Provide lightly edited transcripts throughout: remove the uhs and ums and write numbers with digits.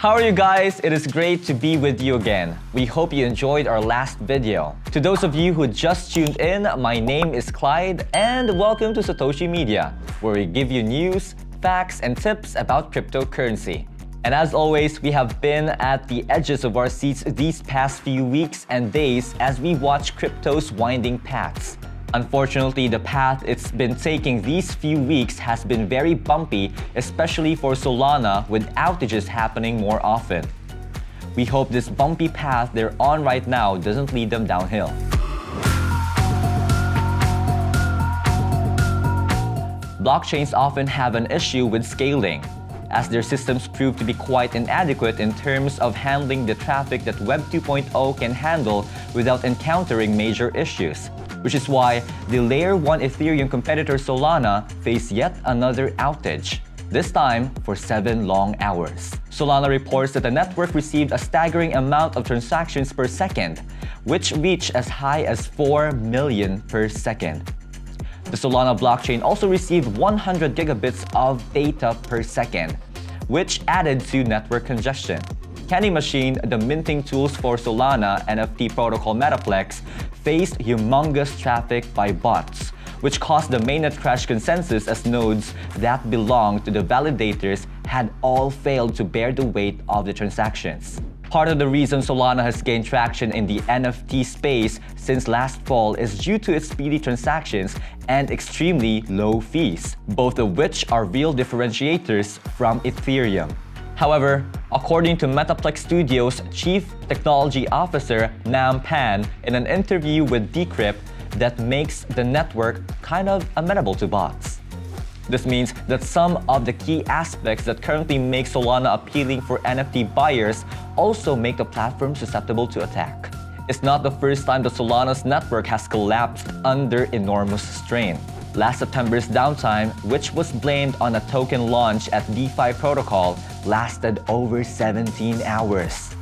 How are you guys? It is great to be with you again. We hope you enjoyed our last video. To those of you who just tuned in, my name is Clyde and welcome to Satoshi Media, where we give you news, facts, and tips about cryptocurrency. And as always, we have been at the edges of our seats these past few weeks and days as we watch crypto's winding paths. Unfortunately, the path it's been taking these few weeks has been very bumpy, especially for Solana, with outages happening more often. We hope this bumpy path they're on right now doesn't lead them downhill. Blockchains often have an issue with scaling, as their systems prove to be quite inadequate in terms of handling the traffic that Web 2.0 can handle without encountering major issues. Which is why the Layer 1 Ethereum competitor Solana faced yet another outage, this time for 7 long hours. Solana reports that the network received a staggering amount of transactions per second, which reached as high as 4 million per second. The Solana blockchain also received 100 gigabits of data per second, which added to network congestion. Candy Machine, the minting tools for Solana NFT protocol Metaplex, faced humongous traffic by bots, which caused the mainnet crash consensus as nodes that belonged to the validators had all failed to bear the weight of the transactions. Part of the reason Solana has gained traction in the NFT space since last fall is due to its speedy transactions and extremely low fees, both of which are real differentiators from Ethereum. However, according to Metaplex Studios' Chief Technology Officer Nam Pan in an interview with Decrypt, that makes the network kind of amenable to bots. This means that some of the key aspects that currently make Solana appealing for NFT buyers also make the platform susceptible to attack. It's not the first time that Solana's network has collapsed under enormous strain. Last September's downtime, which was blamed on a token launch at DeFi protocol, lasted over 17 hours.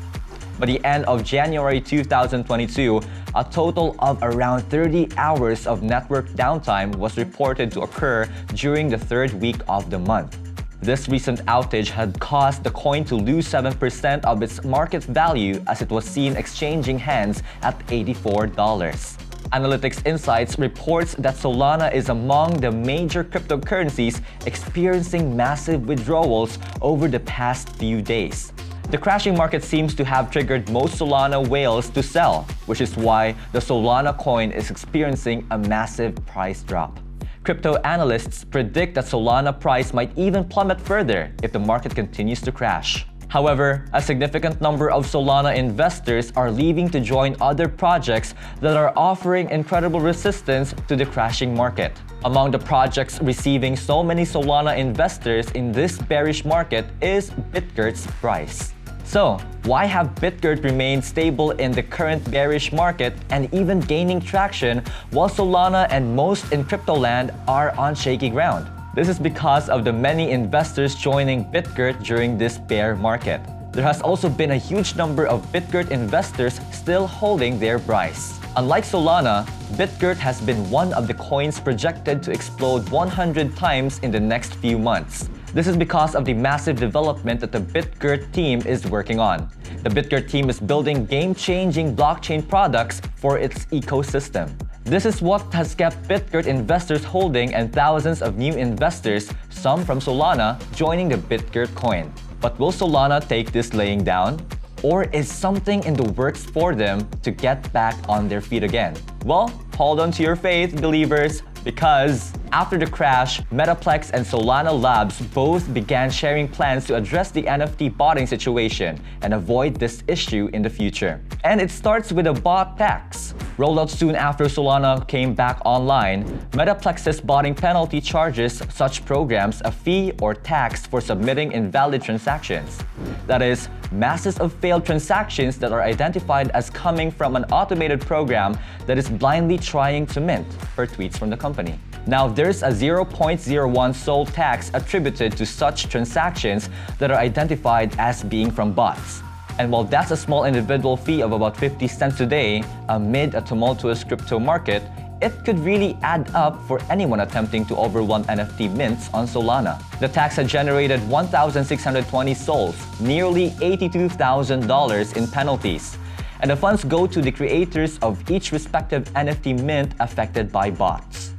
By the end of January 2022, a total of around 30 hours of network downtime was reported to occur during the third week of the month. This recent outage had caused the coin to lose 7% of its market value as it was seen exchanging hands at $84. Analytics Insights reports that Solana is among the major cryptocurrencies experiencing massive withdrawals over the past few days. The crashing market seems to have triggered most Solana whales to sell, which is why the Solana coin is experiencing a massive price drop. Crypto analysts predict that Solana price might even plummet further if the market continues to crash. However, a significant number of Solana investors are leaving to join other projects that are offering incredible resistance to the crashing market. Among the projects receiving so many Solana investors in this bearish market is BitGert's price. So, why have BitGert remained stable in the current bearish market and even gaining traction while Solana and most in crypto land are on shaky ground? This is because of the many investors joining BitGert during this bear market. There has also been a huge number of BitGert investors still holding their price. Unlike Solana, BitGert has been one of the coins projected to explode 100 times in the next few months. This is because of the massive development that the BitGert team is working on. The BitGert team is building game-changing blockchain products for its ecosystem. This is what has kept BitGert investors holding and thousands of new investors, some from Solana, joining the BitGert coin. But will Solana take this laying down? Or is something in the works for them to get back on their feet again? Well, hold on to your faith, believers, because after the crash, Metaplex and Solana Labs both began sharing plans to address the NFT botting situation and avoid this issue in the future. And it starts with a bot tax. Rolled out soon after Solana came back online, Metaplex's botting penalty charges such programs a fee or tax for submitting invalid transactions. That is, masses of failed transactions that are identified as coming from an automated program that is blindly trying to mint, per tweets from the company. Now, there's a 0.01 SOL tax attributed to such transactions that are identified as being from bots. And while that's a small individual fee of about 50 cents a day amid a tumultuous crypto market, it could really add up for anyone attempting to overwhelm NFT mints on Solana. The tax had generated 1,620 sols, nearly $82,000 in penalties. And the funds go to the creators of each respective NFT mint affected by bots.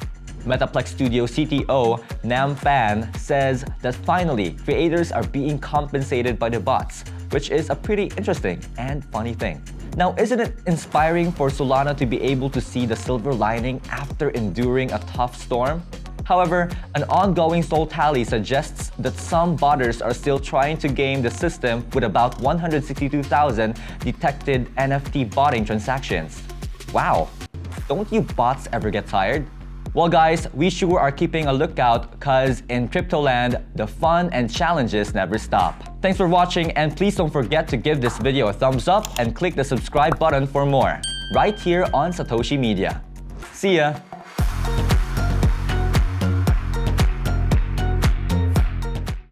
Metaplex Studio CTO Nam Fan says that finally, creators are being compensated by the bots, which is a pretty interesting and funny thing. Now, isn't it inspiring for Solana to be able to see the silver lining after enduring a tough storm? However, an ongoing Sol tally suggests that some botters are still trying to game the system with about 162,000 detected NFT botting transactions. Wow, don't you bots ever get tired? Well guys, we sure are keeping a lookout cause in Cryptoland, the fun and challenges never stop. Thanks for watching and please don't forget to give this video a thumbs up and click the subscribe button for more, right here on Satoshi Media. See ya!